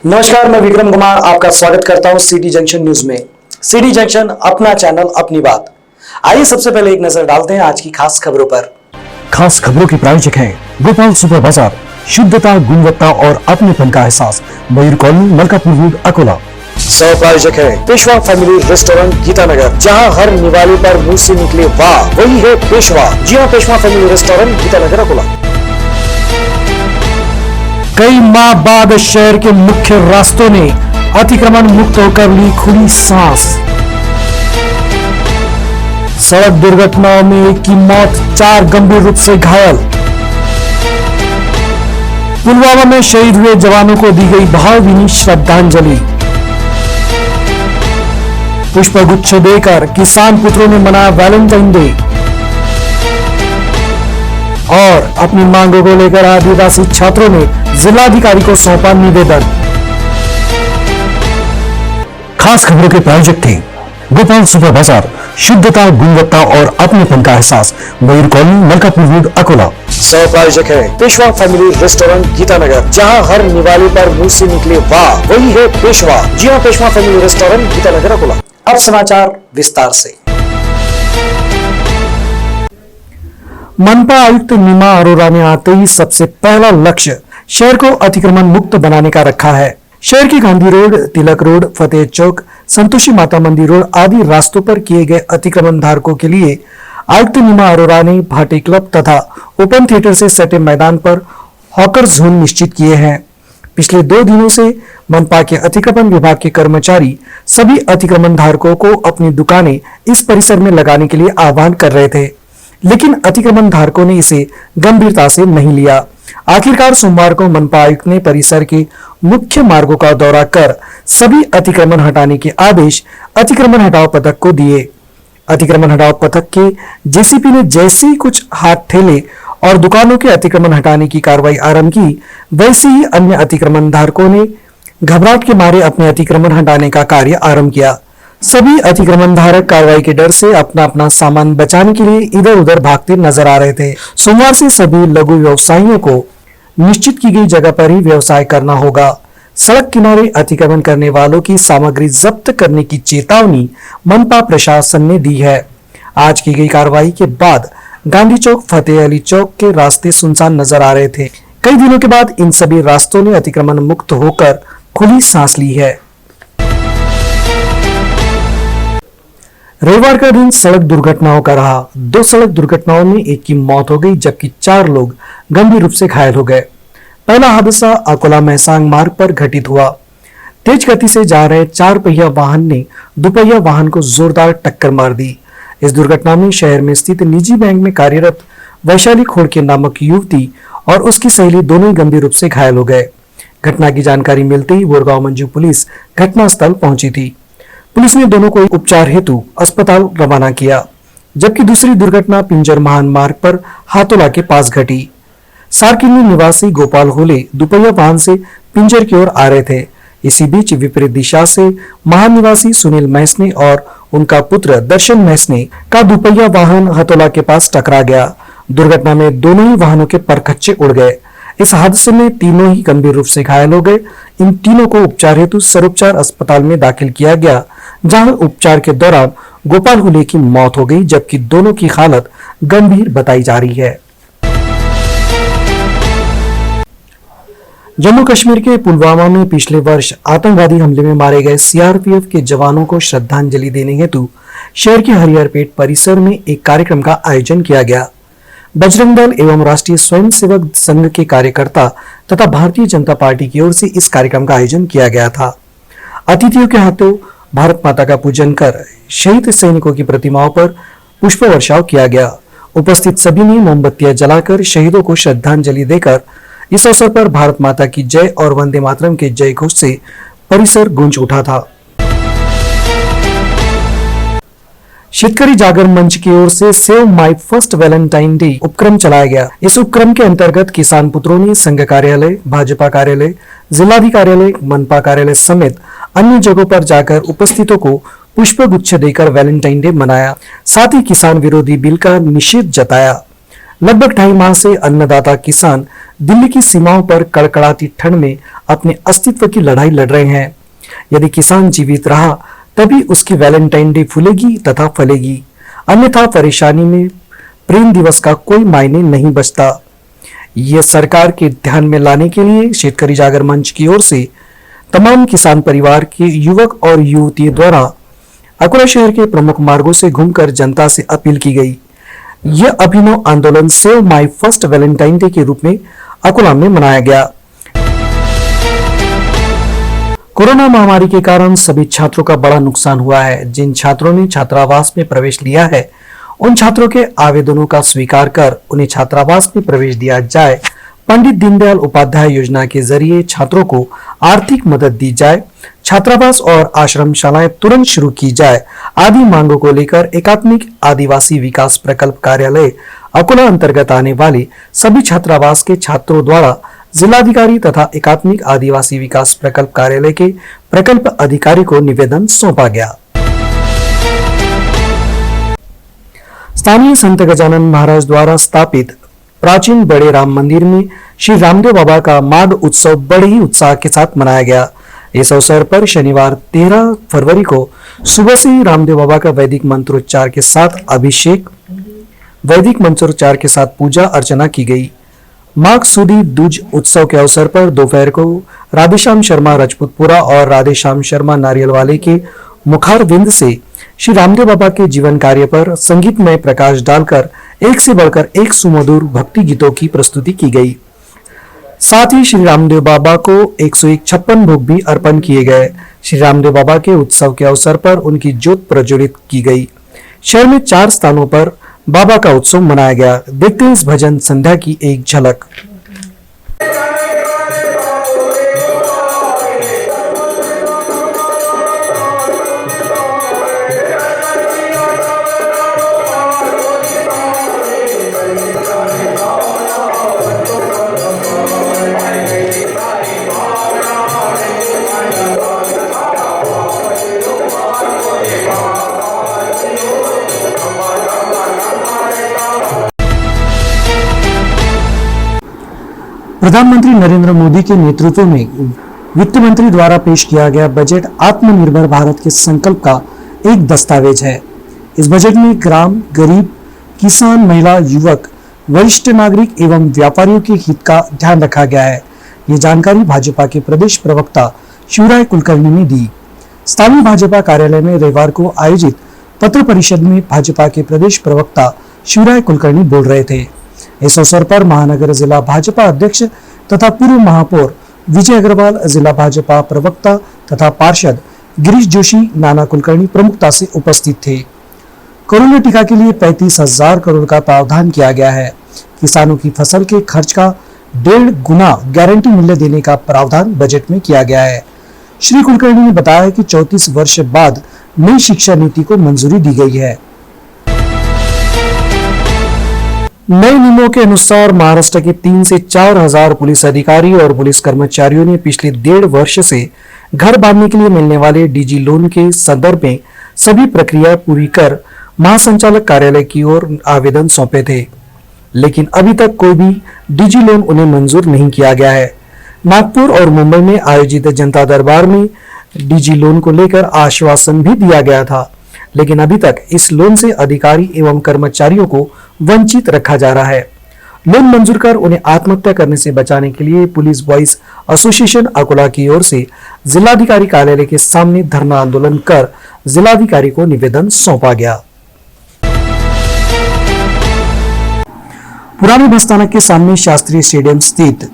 नमस्कार, मैं विक्रम कुमार आपका स्वागत करता हूं सिटी जंक्शन न्यूज में। सिटी जंक्शन अपना चैनल, अपनी बात। आइए सबसे पहले एक नजर डालते हैं आज की खास खबरों पर। खास खबरों के प्रायोजक हैं गोपाल सुपर बाजार, शुद्धता, गुणवत्ता और अपनेपन का एहसास, मयूर कॉलोनी, मलकापुर रोड, अकोला। सह प्रायोजक है पेशवा फैमिली रेस्टोरेंट, गीतानगर, जहां हर निवाले पर मुंह से निकले वाह वही है पेशवा। जी हां, पेशवा फैमिली रेस्टोरेंट, गीतानगर, अकोला। कई माह बाद शहर के मुख्य रास्तों ने अतिक्रमण मुक्त होकर ली खुली सांस। सड़क दुर्घटनाओं में एक की मौत, 4 गंभीर रूप से घायल। पुलवामा में शहीद हुए जवानों को दी गई भावभीनी श्रद्धांजलि। पुष्पगुच्छ देकर किसान पुत्रों ने मनाया वैलेंटाइन डे। और अपनी मांगों को लेकर आदिवासी छात्रों ने जिलाधिकारी को सौंपा निवेदन। खास खबरों के प्रायोजक थे गोपाल सुपर बाजार, शुद्धता, गुणवत्ता और अपनेपन का एहसास, मयूर कॉलोनी, मलकापुर रोड, अकोला। सह प्रायोजक है पेशवा फैमिली रेस्टोरेंट, गीतानगर, जहां हर निवाले पर मुंह से निकले वाह वही है पेशवा। जी हां, पेशवा फैमिली रेस्टोरेंट, गीतानगर, अकोला। अब समाचार विस्तार से। मनपा आयुक्त नीमा अरोरा ने आते ही सबसे पहला लक्ष्य शहर को अतिक्रमण मुक्त बनाने का रखा है। शहर की गांधी रोड, तिलक रोड, फतेह चौक, संतोषी माता मंदिर रोड आदि रास्तों पर किए गए अतिक्रमण धारकों के लिए आयुक्त नीमा अरोरा ने भाटी क्लब तथा ओपन थिएटर से सटे मैदान पर हॉकर जोन निश्चित किए हैं। पिछले 2 दिनों से मनपा के अतिक्रमण विभाग के कर्मचारी सभी अतिक्रमण धारकों को अपनी दुकानें इस परिसर में लगाने के लिए आह्वान कर रहे थे, लेकिन अतिक्रमण धारकों ने इसे गंभीरता से नहीं लिया। आखिरकार सोमवार को मनपा आयुक्त ने परिसर के मुख्य मार्गों का दौरा कर सभी अतिक्रमण हटाने के आदेश अतिक्रमण हटाओ पथक को दिए। अतिक्रमण हटाओ पथक के जेसीपी ने जैसे ही कुछ हाथ ठेले और दुकानों के अतिक्रमण हटाने की कार्रवाई आरंभ की, वैसे ही अन्य अतिक्रमण धारकों ने घबराहट के मारे अपने अतिक्रमण हटाने का कार्य आरंभ किया। सभी अतिक्रमण धारक कार्रवाई के डर से अपना अपना सामान बचाने के लिए इधर उधर भागते नजर आ रहे थे। सोमवार से सभी लघु व्यवसायियों को निश्चित की गई जगह पर ही व्यवसाय करना होगा। सड़क किनारे अतिक्रमण करने वालों की सामग्री जब्त करने की चेतावनी मनपा प्रशासन ने दी है। आज की गई कार्रवाई के बाद गांधी चौक, फतेह अली चौक के रास्ते सुनसान नजर आ रहे थे। कई दिनों के बाद इन सभी रास्तों ने अतिक्रमण मुक्त होकर खुली सांस ली है। रविवार का दिन सड़क दुर्घटनाओं का रहा। 2 सड़क दुर्घटनाओं में एक की मौत हो गई, जबकि 4 लोग गंभीर रूप से घायल हो गए। पहला हादसा अकोला महसांग मार्ग पर घटित हुआ। तेज गति से जा रहे 4 पहिया वाहन ने दुपहिया वाहन को जोरदार टक्कर मार दी। इस दुर्घटना में शहर में स्थित निजी बैंक में कार्यरत वैशाली खोड़के नामक युवती और उसकी सहेली दोनों ही गंभीर रूप से घायल हो गए। घटना की जानकारी मिलते ही बोरगांव मंजू पुलिस घटनास्थल पहुंची थी। पुलिस ने दोनों को उपचार हेतु अस्पताल रवाना किया, जबकि दूसरी दुर्घटना पिंजर महान मार्ग पर हातोला के पास घटी। सारकिनी निवासी गोपाल होले दुपहिया वाहन से पिंजर की ओर आ रहे थे। इसी बीच विपरीत दिशा से महान निवासी सुनील मैसने और उनका पुत्र दर्शन मैसने का दुपहिया वाहन हतोला के पास टकरा गया। दुर्घटना में दोनों ही वाहनों के परखच्चे उड़ गए। इस हादसे में तीनों ही गंभीर रूप से घायल हो गए। इन तीनों को उपचार हेतु सर्वोपचार अस्पताल में दाखिल किया गया, जहां उपचार के दौरान गोपाल हुले की मौत हो गई, जबकि दोनों की हालत गंभीर बताई जा रही है। जम्मू कश्मीर के पुलवामा में पिछले वर्ष आतंकवादी हमले में मारे गए सीआरपीएफ के जवानों को श्रद्धांजलि देने हेतु शहर के हरिहरपेट परिसर में एक कार्यक्रम का आयोजन किया गया। बजरंग दल एवं राष्ट्रीय स्वयंसेवक संघ के कार्यकर्ता तथा भारतीय जनता पार्टी की ओर से इस कार्यक्रम का आयोजन किया गया था। अतिथियों के हाथों भारत माता का पूजन कर शहीद सैनिकों की प्रतिमाओं पर पुष्प वर्षाव किया गया। उपस्थित सभी ने मोमबत्तियां जलाकर शहीदों को श्रद्धांजलि देकर इस अवसर पर भारत माता की जय और वंदे मातरम के जय घोष से परिसर गूंज उठा था। शेतकरी जागर मंच की ओर से save my first Valentine day उपक्रम चलाया गया। इस उपक्रम के अंतर्गत किसान पुत्रों ने संघ कार्यालय, भाजपा कार्यालय, जिलाधिकारी कार्यालय, मनपा कार्यालय समेत अन्य जगहों पर जाकर उपस्थितों को पुष्प गुच्छ देकर वैलेंटाइन डे मनाया। साथ ही किसान विरोधी बिल का निषेध जताया। लगभग 2.5 माह से अन्नदाता किसान दिल्ली की सीमाओं पर कड़कड़ाती ठंड में अपने अस्तित्व की लड़ाई लड़ रहे हैं। यदि किसान जीवित रहा तभी उसकी वैलेंटाइन डे फूलेगी तथा फलेगी, अन्यथा परेशानी में प्रेम दिवस का कोई मायने नहीं बचता। यह सरकार के ध्यान में लाने के लिए शेतकरी जागर मंच की ओर से तमाम किसान परिवार के युवक और युवतियों द्वारा अकोला शहर के प्रमुख मार्गों से घूमकर जनता से अपील की गई। यह अभिनव आंदोलन save my first Valentine day के रूप में अकोला में मनाया गया। कोरोना महामारी के कारण सभी छात्रों का बड़ा नुकसान हुआ है। जिन छात्रों ने छात्रावास में प्रवेश लिया है उन छात्रों के आवेदनों का स्वीकार कर उन्हें छात्रावास में प्रवेश दिया जाए, पंडित दीनदयाल उपाध्याय योजना के जरिए छात्रों को आर्थिक मदद दी जाए, छात्रावास और आश्रमशालाएं तुरंत शुरू की जाए आदि मांगों को लेकर एकात्मिक आदिवासी विकास प्रकल्प कार्यालय अकोला अंतर्गत आने वाले सभी छात्रावास के छात्रों द्वारा जिलाधिकारी तथा एकात्मिक आदिवासी विकास प्रकल्प कार्यालय के प्रकल्प अधिकारी को निवेदन सौंपा गया। स्थानीय संत गजानन महाराज द्वारा स्थापित प्राचीन बड़े राम मंदिर में श्री रामदेव बाबा का माघ उत्सव बड़े ही उत्साह के साथ मनाया गया। इस अवसर पर शनिवार 13 फरवरी को सुबह से ही रामदेव बाबा का वैदिक मंत्रोच्चार के साथ अभिषेक, वैदिक मंत्रोच्चार के साथ पूजा अर्चना की गई। माघ सुदी दूज उत्सव के अवसर पर दोपहर को राधेश्याम शर्मा रजपूतपुरा और राधेश्याम शर्मा नारियलवाले के मुखारविंद से श्री रामदेव बाबा के जीवन कार्य पर संगीतमय प्रकाश डालकर एक से बढ़कर एक सुमधुर भक्ति गीतों की प्रस्तुति की गई। साथ ही श्री रामदेव बाबा को 101 56 भोग भी अर्पण किए गए। श्री रामदेव बाबा के उत्सव के अवसर पर उनकी ज्योत प्रज्वलित की गई। शहर में 4 स्थानों पर बाबा का उत्सव मनाया गया। देखते हैं इस भजन संध्या की एक झलक। प्रधानमंत्री नरेंद्र मोदी के नेतृत्व में वित्त मंत्री द्वारा पेश किया गया बजट आत्मनिर्भर भारत के संकल्प का एक दस्तावेज है। इस बजट में ग्राम, गरीब, किसान, महिला, युवक, वरिष्ठ नागरिक एवं व्यापारियों के हित का ध्यान रखा गया है। ये जानकारी भाजपा के प्रदेश प्रवक्ता शिवराय कुलकर्णी ने दी। स्थानीय भाजपा कार्यालय में रविवार को आयोजित पत्र परिषद में भाजपा के प्रदेश प्रवक्ता शिवराय कुलकर्णी बोल रहे थे। इस अवसर पर महानगर जिला भाजपा अध्यक्ष तथा पूर्व महापौर विजय अग्रवाल, जिला भाजपा प्रवक्ता तथा पार्षद गिरीश जोशी, नाना कुलकर्णी प्रमुखता से उपस्थित थे। कोरोना टीका के लिए 35,000 करोड़ का प्रावधान किया गया है। किसानों की फसल के खर्च का 1.5 गुना गारंटी मूल्य देने का प्रावधान बजट में किया गया है। श्री कुलकर्णी ने बताया कि 34 वर्ष बाद नई शिक्षा नीति को मंजूरी दी गई है। नए नियमों के अनुसार महाराष्ट्र के 3 से 4 हजार पुलिस अधिकारी और पुलिस कर्मचारियों ने पिछले 1.5 वर्ष से घर बांधने के लिए मिलने वाले डीजी लोन के संदर्भ में सभी प्रक्रिया पूरी कर महासंचालक कार्यालय की ओर आवेदन सौंपे थे, लेकिन अभी तक कोई भी डीजी लोन उन्हें मंजूर नहीं किया गया है। नागपुर और मुंबई में आयोजित जनता दरबार में डीजी लोन को लेकर आश्वासन भी दिया गया था, लेकिन अभी तक इस लोन से अधिकारी एवं कर्मचारियों को वंचित रखा जा रहा है। लोन मंजूर कर उन्हें आत्महत्या करने से बचाने के लिए पुलिस बॉयज एसोसिएशन अकोला की ओर से जिलाधिकारी कार्यालय के सामने धरना आंदोलन कर जिलाधिकारी को निवेदन सौंपा गया। पुराने बस्तानक के सामने शास्त्रीय स्टेडियम स्थित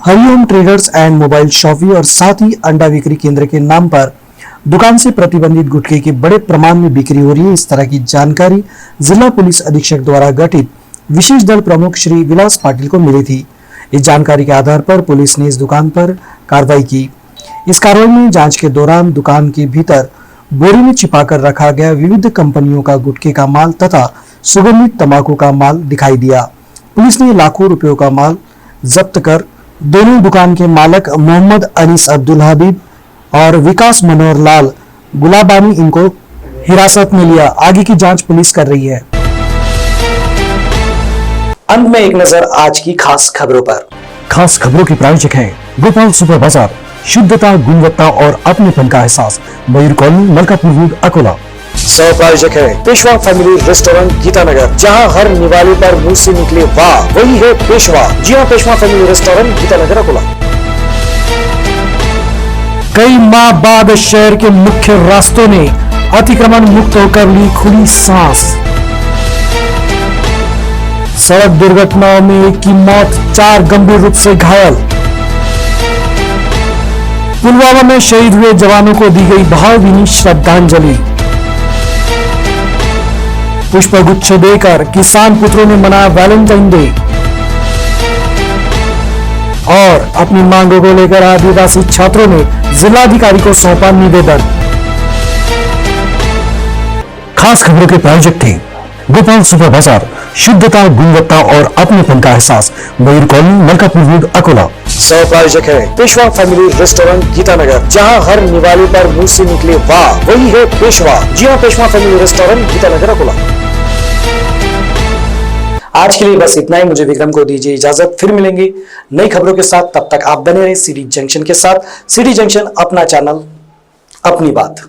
Hariom traders and mobile shoppy और साथ ही अंडा बिक्री केंद्र के नाम पर दुकान से प्रतिबंधित गुटखे की बड़े प्रमाण में बिक्री हो रही है। इस तरह की जानकारी जिला पुलिस अधीक्षक द्वारा गठित विशेष दल प्रमुख श्री विलास पाटिल को मिली थी। इस जानकारी के आधार पर पुलिस ने इस दुकान पर कार्रवाई की। इस कार्रवाई में जांच के दौरान दुकान के भीतर बोरी में छिपाकर रखा गया विविध कंपनियों का गुटखे का माल तथा सुगंधित तंबाकू का माल दिखाई दिया। पुलिस ने लाखों रुपयों का माल जब्त कर दोनों दुकान के मालक मोहम्मद अनीस अब्दुल हबीब और विकास मनोहर लाल गुलाबानी इनको हिरासत में लिया। आगे की जांच पुलिस कर रही है। अंत में एक नजर आज की खास खबरों पर। खास खबरों के प्रायोजक हैं गोपाल सुपर बाजार, शुद्धता, गुणवत्ता और अपनेपन का एहसास, मयूर कॉलोनी, मलकापुर रोड, अकोला। सह प्रायोजक है पेशवा फैमिली रेस्टोरेंट गीतानगर, जहां हर निवाली पर मुंह से निकले वाह वही है पेशवा। जी हाँ, पेशवा फैमिली रेस्टोरेंट गीतानगर, अकोला। कई माह बाद शहर के मुख्य रास्तों ने अतिक्रमण मुक्त होकर ली खुली सांस। सड़क दुर्घटनाओं में एक की मौत, 4 गंभीर रूप से घायल। पुलवामा में शहीद हुए जवानों को दी गई भावभीनी श्रद्धांजलि। पुष्पगुच्छ देकर किसान पुत्रों ने मनाया वैलेंटाइन डे। और अपनी मांगों को लेकर आदिवासी छात्रों ने जिलाधिकारी को सौंपा निवेदन। खास खबरों के प्रायोजक थे गोपाल सुपर बाजार, शुद्धता, गुणवत्ता और अपनेपन का एहसास, मयूर कॉलोनी, मलकापुर रोड, अकोला। सह प्रायोजक है पेशवा फैमिली रेस्टोरेंट गीतानगर, जहां हर निवाली पर मुंह से निकले वाह वही है पेशवा। जी हाँ, पेशवा फैमिली रेस्टोरेंट गीतानगर, अकोला। आज के लिए बस इतना ही। मुझे विक्रम को दीजिए इजाजत, फिर मिलेंगे नई खबरों के साथ। तब तक आप बने रहे सिटी जंक्शन के साथ। सिटी जंक्शन, अपना चैनल, अपनी बात।